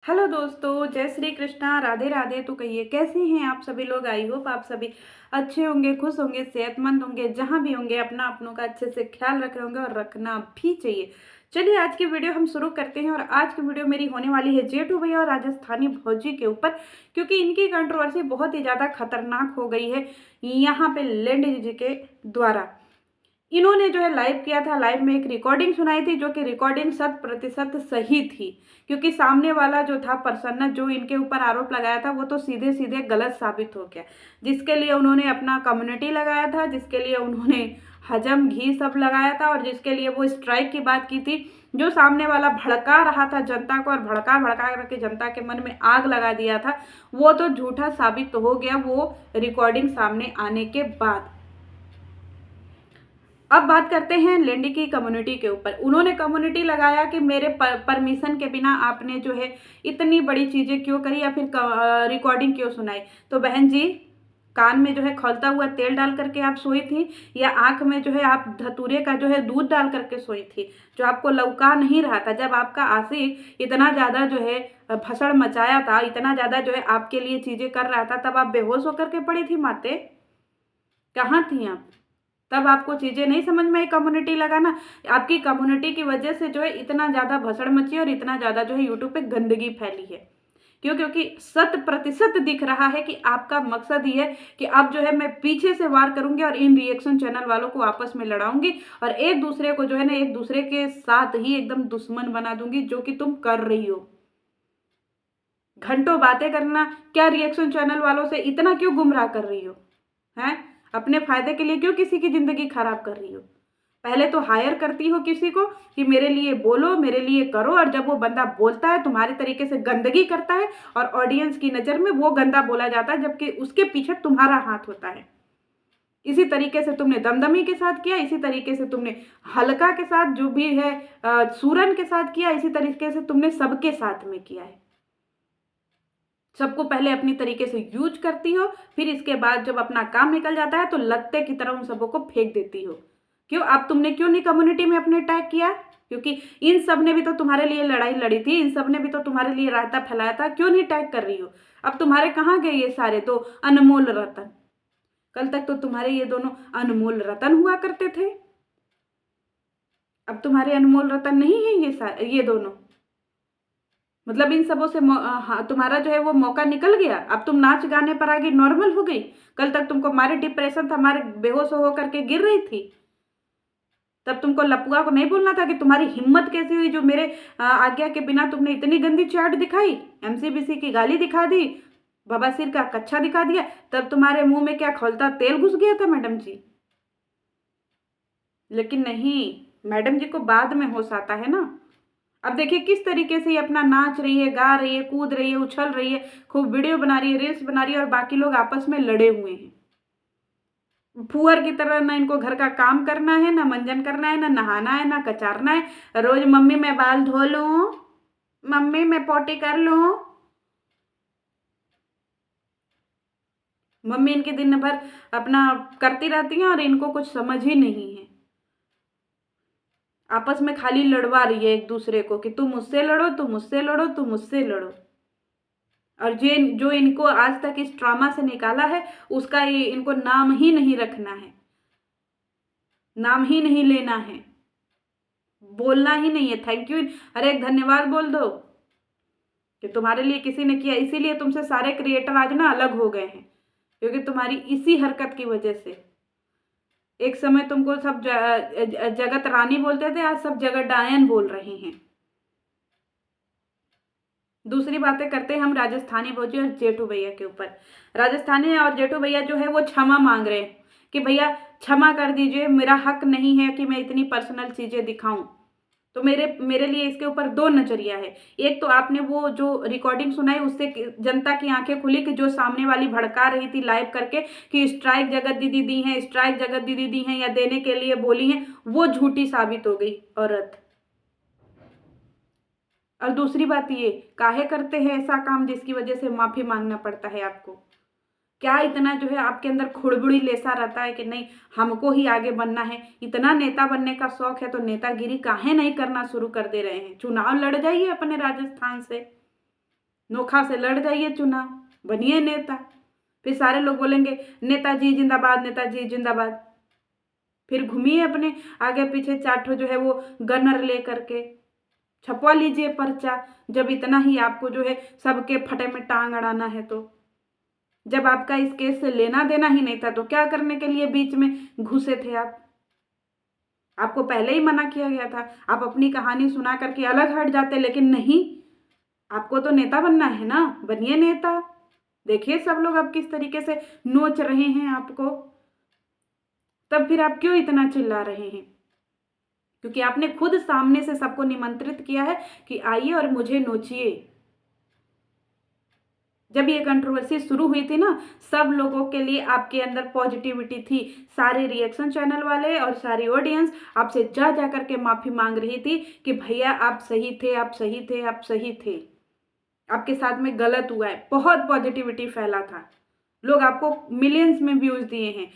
Hello दोस्तों, जय श्री कृष्णा, राधे राधे। तो कहिए कैसे हैं आप सभी लोग। आई होप आप सभी अच्छे होंगे, खुश होंगे, सेहतमंद होंगे। जहां भी होंगे अपना अपनों का अच्छे से ख्याल रख रहे होंगे और रखना भी चाहिए। चलिए आज की वीडियो हम शुरू करते हैं। और आज की वीडियो मेरी होने वाली है जेठू भैया और राजस्थानी भौजी के ऊपर, क्योंकि इनकी कंट्रोवर्सी बहुत ही ज़्यादा खतरनाक हो गई है यहाँ पे लेंडी जी के द्वारा। इन्होंने जो है लाइव किया था, लाइव में एक रिकॉर्डिंग सुनाई थी जो कि रिकॉर्डिंग 100% सही थी, क्योंकि सामने वाला जो था पर्सन जो इनके ऊपर आरोप लगाया था वो तो सीधे सीधे गलत साबित हो गया, जिसके लिए उन्होंने अपना कम्युनिटी लगाया था, जिसके लिए उन्होंने हजम घी सब लगाया था और जिसके लिए वो स्ट्राइक की बात की थी। जो सामने वाला भड़का रहा था जनता को और भड़का भड़का करके जनता के मन में आग लगा दिया था, वो तो झूठा साबित हो गया वो रिकॉर्डिंग सामने आने के बाद। अब बात करते हैं लेंडी की कम्युनिटी के ऊपर। उन्होंने कम्युनिटी लगाया कि मेरे परमिशन के बिना आपने जो है इतनी बड़ी चीज़ें क्यों करी या फिर रिकॉर्डिंग क्यों सुनाई। तो बहन जी, कान में जो है खौलता हुआ तेल डाल करके आप सोई थी, या आंख में जो है आप धतूरे का जो है दूध डाल करके सोई थी, जो आपको लौका नहीं रहा था। जब आपका आशिक इतना ज़्यादा जो है भसड़ मचाया था, इतना ज़्यादा जो है आपके लिए चीज़ें कर रहा था, तब आप बेहोश होकर के पड़ी थी माते। कहाँ थी आप? तब आपको चीज़ें नहीं समझ में आई कम्युनिटी लगाना। आपकी कम्युनिटी की वजह से जो है इतना ज़्यादा भसड़ मची और इतना ज़्यादा जो है यूट्यूब पे गंदगी फैली है। क्यों? क्योंकि 100% दिख रहा है कि आपका मकसद ये है कि अब जो है मैं पीछे से वार करूंगी और इन रिएक्शन चैनल वालों को आपस में लड़ाऊंगी और एक दूसरे को जो है ना एक दूसरे के साथ ही एकदम दुश्मन बना दूंगी, जो कि तुम कर रही हो। घंटों बातें करना, क्या रिएक्शन चैनल वालों से इतना क्यों गुमराह कर रही हो? हैं? अपने फायदे के लिए क्यों किसी की जिंदगी खराब कर रही हो? पहले तो हायर करती हो किसी को कि मेरे लिए बोलो, मेरे लिए करो, और जब वो बंदा बोलता है तुम्हारे तरीके से गंदगी करता है और ऑडियंस की नज़र में वो गंदा बोला जाता है, जबकि उसके पीछे तुम्हारा हाथ होता है। इसी तरीके से तुमने दमदमी के साथ किया, इसी तरीके से तुमने हल्का के साथ जो भी है सूरन के साथ किया, इसी तरीके से तुमने सबके साथ में किया है। सबको पहले अपनी तरीके से यूज करती हो, फिर इसके बाद जब अपना काम निकल जाता है तो लत्ते की तरह उन सबों को फेंक देती हो। क्यों? अब तुमने क्यों नहीं कम्युनिटी में अपने अटैक किया? क्योंकि इन सब ने भी तो तुम्हारे लिए लड़ाई लड़ी थी, इन सब ने भी तो तुम्हारे लिए रायता फैलाया था। क्यों नहीं अटैक कर रही हो? अब तुम्हारे कहाँ गए ये सारे तो अनमोल रतन? कल तक तो तुम्हारे ये दोनों अनमोल रतन हुआ करते थे, अब तुम्हारे अनमोल रतन नहीं है ये दोनों। मतलब इन सबों से हाँ, तुम्हारा जो है वो मौका निकल गया। अब तुम नाच गाने पर आगे नॉर्मल हो गई। कल तक तुमको मारे डिप्रेशन था, मारे बेहोश हो करके गिर रही थी। तब तुमको लपुआ को नहीं बोलना था कि तुम्हारी हिम्मत कैसी हुई जो मेरे आज्ञा के बिना तुमने इतनी गंदी चैट दिखाई, एमसीबीसी की गाली दिखा दी, बवासीर का कच्छा दिखा दिया। तब तुम्हारे मुंह में क्या खौलता तेल घुस गया था मैडम जी। लेकिन नहीं, मैडम जी को बाद में होश आता है ना। अब देखिए किस तरीके से ये अपना नाच रही है, गा रही है, कूद रही है, उछल रही है, खूब वीडियो बना रही है, रील्स बना रही है, और बाकी लोग आपस में लड़े हुए हैं फुअर की तरह। ना इनको घर का काम करना है, ना मंजन करना है, ना नहाना है, ना कचारना है। रोज मम्मी मैं बाल धो लूं, मम्मी मैं पोटी कर लूं। मम्मी इनके दिन भर अपना करती रहती हैं और इनको कुछ समझ ही नहीं है। आपस में खाली लड़वा रही है एक दूसरे को कि तुम मुझसे लड़ो, तुम मुझसे लड़ो, तुम मुझसे लड़ो। और ये जो इनको आज तक इस ट्रॉमा से निकाला है उसका ये इनको नाम ही नहीं रखना है, नाम ही नहीं लेना है, बोलना ही नहीं है थैंक यू। अरे एक धन्यवाद बोल दो कि तुम्हारे लिए किसी ने किया। इसीलिए तुमसे सारे क्रिएटर आज ना अलग हो गए हैं, क्योंकि तुम्हारी इसी हरकत की वजह से। एक समय तुमको सब जगत रानी बोलते थे, आज सब जगत डायन बोल रहे हैं। दूसरी बातें करते हैं हम राजस्थानी भौजी और जेठू भैया के ऊपर। राजस्थानी और जेठू भैया जो है वो क्षमा मांग रहे हैं कि भैया क्षमा कर दीजिए, मेरा हक नहीं है कि मैं इतनी पर्सनल चीजें दिखाऊं। तो मेरे मेरे लिए इसके ऊपर दो नजरिया है। एक तो आपने वो जो रिकॉर्डिंग सुनाई उससे जनता की आंखें खुली कि जो सामने वाली भड़का रही थी लाइव करके कि स्ट्राइक जगत दीदी दी हैं, स्ट्राइक जगत दीदी दी हैं या देने के लिए बोली हैं, वो झूठी साबित हो गई औरत। और दूसरी बात ये, काहे करते हैं ऐसा काम जिसकी वजह से माफी मांगना पड़ता है आपको? क्या इतना जो है आपके अंदर खुड़बुड़ी लेसा रहता है कि नहीं हमको ही आगे बनना है? इतना नेता बनने का शौक है तो नेतागिरी काहे नहीं करना शुरू कर दे रहे हैं? चुनाव लड़ जाइए अपने राजस्थान से। नोखा से लड़ जाइए चुनाव, बनिए नेता। फिर सारे लोग बोलेंगे नेताजी जिंदाबाद, नेताजी जिंदाबाद। फिर घूमिए अपने आगे पीछे चार जो है वो गनर ले करके, छपवा लीजिए पर्चा। जब इतना ही आपको जो है सबके फटे में टांग अड़ाना है तो, जब आपका इस केस से लेना देना ही नहीं था तो क्या करने के लिए बीच में घुसे थे आप? आपको पहले ही मना किया गया था। आप अपनी कहानी सुना करके अलग हट जाते, लेकिन नहीं, आपको तो नेता बनना है ना, बनिए नेता। देखिए सब लोग अब किस तरीके से नोच रहे हैं आपको, तब फिर आप क्यों इतना चिल्ला रहे हैं? क्योंकि आपने खुद सामने से सबको निमंत्रित किया है कि आइए और मुझे नोचिए। जब ये कंट्रोवर्सी शुरू हुई थी ना, सब लोगों के लिए आपके अंदर पॉजिटिविटी थी। सारे रिएक्शन चैनल वाले और सारी ऑडियंस आपसे जा जा करके माफ़ी मांग रही थी कि भैया आप सही थे, आप सही थे, आप सही थे, आपके साथ में गलत हुआ है। बहुत पॉजिटिविटी फैला था, लोग आपको मिलियंस में व्यूज़ दिए हैं,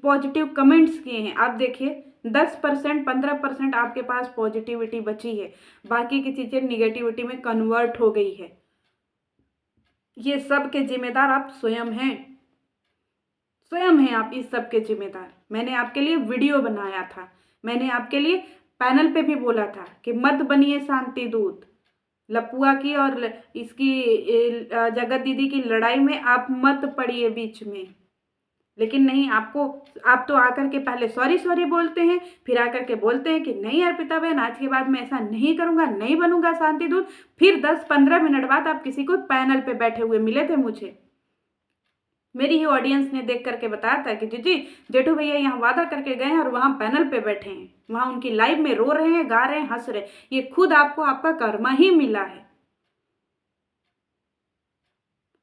पॉजिटिव कमेंट्स किए हैं। आप देखिए 10% 15% आपके पास पॉजिटिविटी बची है, बाकी की चीज़ें निगेटिविटी में कन्वर्ट हो गई है। ये सब के जिम्मेदार आप स्वयं हैं, स्वयं हैं आप इस सब के जिम्मेदार। मैंने आपके लिए वीडियो बनाया था, मैंने आपके लिए पैनल पे भी बोला था कि मत बनिए शांति दूत। लपुआ की और इसकी जगत दीदी की लड़ाई में आप मत पड़िए बीच में। लेकिन नहीं, आप तो आकर के पहले सॉरी सॉरी बोलते हैं, फिर आकर के बोलते हैं कि नहीं अर्पिता बहन आज के बाद मैं ऐसा नहीं करूँगा, नहीं बनूंगा शांति दूत। फिर 10-15 मिनट बाद आप किसी को पैनल पे बैठे हुए मिले थे मुझे। मेरी ही ऑडियंस ने देख करके बताया था कि जी जेठू भैया यहाँ वादा करके गए हैं और वहाँ पैनल पे बैठे हैं, वहाँ उनकी लाइव में रो रहे हैं, गा रहे हैं, हंस रहे हैं। ये खुद आपको आपका कर्मा ही मिला है।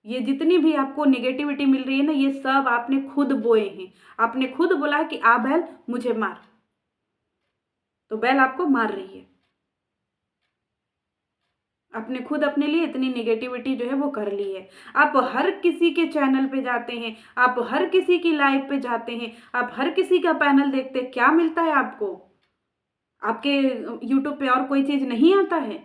ये जितनी भी आपको निगेटिविटी मिल रही है ना, ये सब आपने खुद बोए हैं। आपने खुद बोला है कि आ बैल मुझे मार, तो बैल आपको मार रही है। आपने खुद अपने लिए इतनी निगेटिविटी जो है वो कर ली है। आप हर किसी के चैनल पे जाते हैं, आप हर किसी की लाइव पे जाते हैं, आप हर किसी का पैनल देखते हैं, क्या मिलता है आपको? आपके यूट्यूब पे और कोई चीज़ नहीं आता है?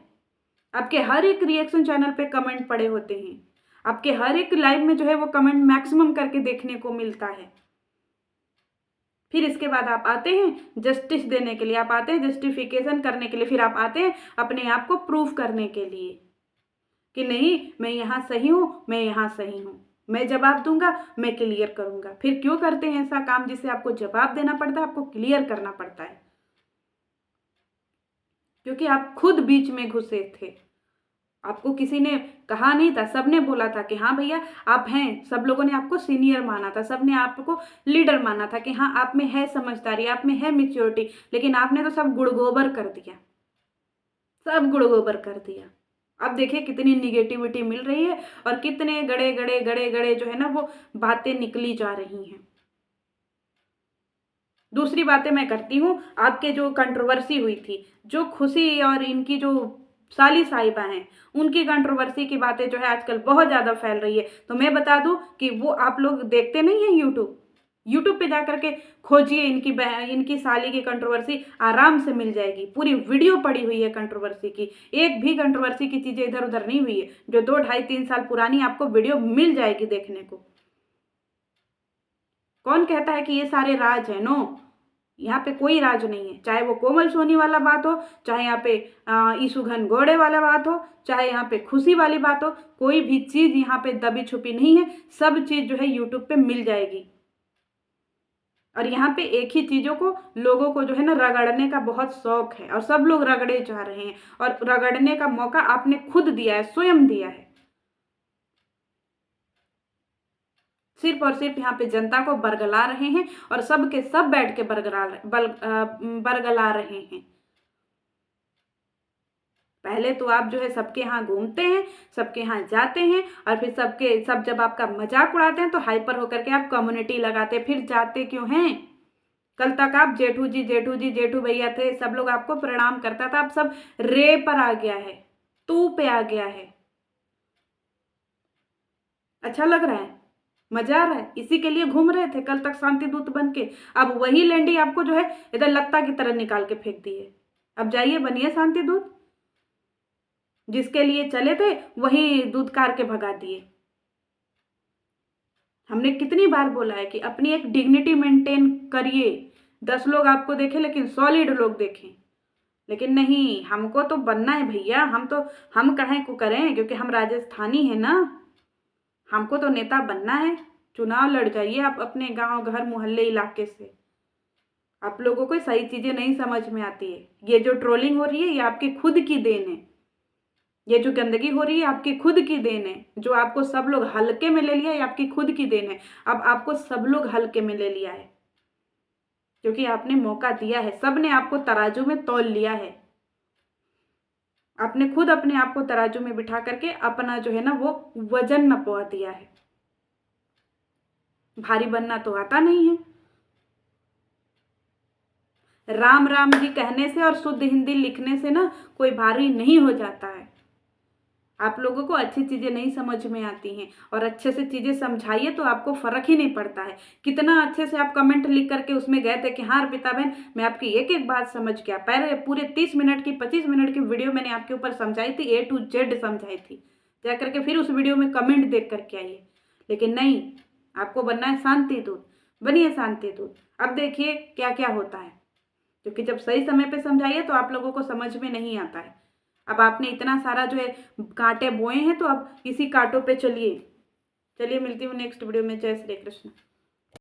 आपके हर एक रिएक्शन चैनल पे कमेंट पड़े होते हैं, आपके हर एक लाइव में जो है वो कमेंट मैक्सिमम करके देखने को मिलता है। फिर इसके बाद आप आते हैं जस्टिस देने के लिए, आप आते हैं जस्टिफिकेशन करने के लिए, फिर आप आते हैं अपने आप को प्रूफ करने के लिए कि नहीं मैं यहाँ सही हूँ, मैं यहाँ सही हूँ, मैं जवाब दूंगा, मैं क्लियर करूंगा। फिर क्यों करते हैं ऐसा काम जिससे आपको जवाब देना पड़ता है, आपको क्लियर करना पड़ता है? क्योंकि आप खुद बीच में घुसे थे। आपको किसी ने कहा नहीं था, सबने बोला था कि हाँ भैया आप हैं। सब लोगों ने आपको सीनियर माना था, सबने आपको लीडर माना था कि हाँ आप में है समझदारी, आप में है मैच्योरिटी। लेकिन आपने तो सब गुड़गोबर कर दिया, सब गुड़गोबर कर दिया। अब देखिए कितनी निगेटिविटी मिल रही है और कितने गड़े गड़े गड़े गड़े जो है ना वो बातें निकली जा रही हैं। दूसरी बातें मैं करती हूँ, आपके जो कंट्रोवर्सी हुई थी, जो खुशी और इनकी जो साली साहिबा हैं, उनकी कंट्रोवर्सी की बातें जो है आजकल बहुत ज़्यादा फैल रही है। तो मैं बता दूं कि वो आप लोग देखते नहीं हैं यूट्यूब पे जा करके खोजिए, इनकी साली की कंट्रोवर्सी आराम से मिल जाएगी। पूरी वीडियो पड़ी हुई है कंट्रोवर्सी की, एक भी कंट्रोवर्सी की चीज़ें इधर उधर नहीं हुई है। जो 2, 2.5, 3 साल पुरानी आपको वीडियो मिल जाएगी देखने को। कौन कहता है कि ये सारे राज है? नो, यहाँ पे कोई राज नहीं है। चाहे वो कोमल सोनी वाला बात हो, चाहे यहाँ पे ईसु घनघोड़े वाला बात हो, चाहे यहाँ पे खुशी वाली बात हो, कोई भी चीज़ यहाँ पे दबी छुपी नहीं है। सब चीज़ जो है यूट्यूब पे मिल जाएगी। और यहाँ पे एक ही चीज़ों को लोगों को जो है ना रगड़ने का बहुत शौक है और सब लोग रगड़े जा रहे हैं। और रगड़ने का मौका आपने खुद दिया है, स्वयं दिया है। सिर्फ और सिर्फ यहाँ पे जनता को बरगला रहे हैं और सब के सब बैठ के बरगला रहे हैं। पहले तो आप जो है सबके यहाँ घूमते हैं, सबके यहाँ जाते हैं और फिर सब जब आपका मजाक उड़ाते हैं तो हाइपर होकर के आप कम्युनिटी लगाते, फिर जाते क्यों हैं? कल तक आप जेठू जी जेठू जी जेठू भैया थे, सब लोग आपको प्रणाम करता था। अब सब रे पर आ गया है, तू पे आ गया है। अच्छा लग रहा है, मजा आ रहा है, इसी के लिए घूम रहे थे कल तक शांति दूत बन के। अब वही लेंडी आपको जो है इधर लत्ता की तरह निकाल के फेंक दी है। अब जाइए बनिए शांति दूत। जिसके लिए चले थे वही दूधकार के भगा दिए। हमने कितनी बार बोला है कि अपनी एक डिग्निटी मेंटेन करिए। 10 लोग आपको देखें लेकिन सॉलिड लोग देखें। लेकिन नहीं, हमको तो बनना है भैया। हम काहे को करें, क्योंकि हम राजस्थानी हैं ना। हमको तो नेता बनना है। चुनाव लड़ जाइए आप अपने गांव, घर, मोहल्ले, इलाके से। आप लोगों को सही चीज़ें नहीं समझ में आती है। ये जो ट्रोलिंग हो रही है ये आपकी खुद की देन है। ये जो गंदगी हो रही है आपकी खुद की देन है। जो आपको सब लोग हल्के में ले लिया है, ये आपकी खुद की देन है। अब आपको सब लोग हल्के में ले लिया है क्योंकि आपने मौका दिया है। सब ने आपको तराजू में तौल लिया है। आपने खुद अपने आप को तराजू में बिठा करके अपना जो है ना वो वजन नपवा दिया है। भारी बनना तो आता नहीं है। राम राम जी कहने से और शुद्ध हिंदी लिखने से ना कोई भारी नहीं हो जाता है। आप लोगों को अच्छी चीज़ें नहीं समझ में आती हैं और अच्छे से चीज़ें समझाइए तो आपको फ़र्क ही नहीं पड़ता है। कितना अच्छे से आप कमेंट लिख करके उसमें गए थे कि हाँ अर्पिता बहन, मैं आपकी एक एक बात समझ गया। पहले पूरे 30 मिनट की 25 मिनट की वीडियो मैंने आपके ऊपर समझाई थी, A to Z समझाई थी। जा करके फिर उस वीडियो में कमेंट देख करके आइए। लेकिन नहीं, आपको बनना है शांति दूत। बनिए शांति दूत। अब देखिए क्या क्या होता है, क्योंकि जब सही समय पे समझाइए तो आप लोगों को समझ में नहीं आता है। अब आपने इतना सारा जो है कांटे बोए हैं तो अब इसी कांटों पे चलिए। चलिए मिलती हूँ नेक्स्ट वीडियो में। जय श्री कृष्ण।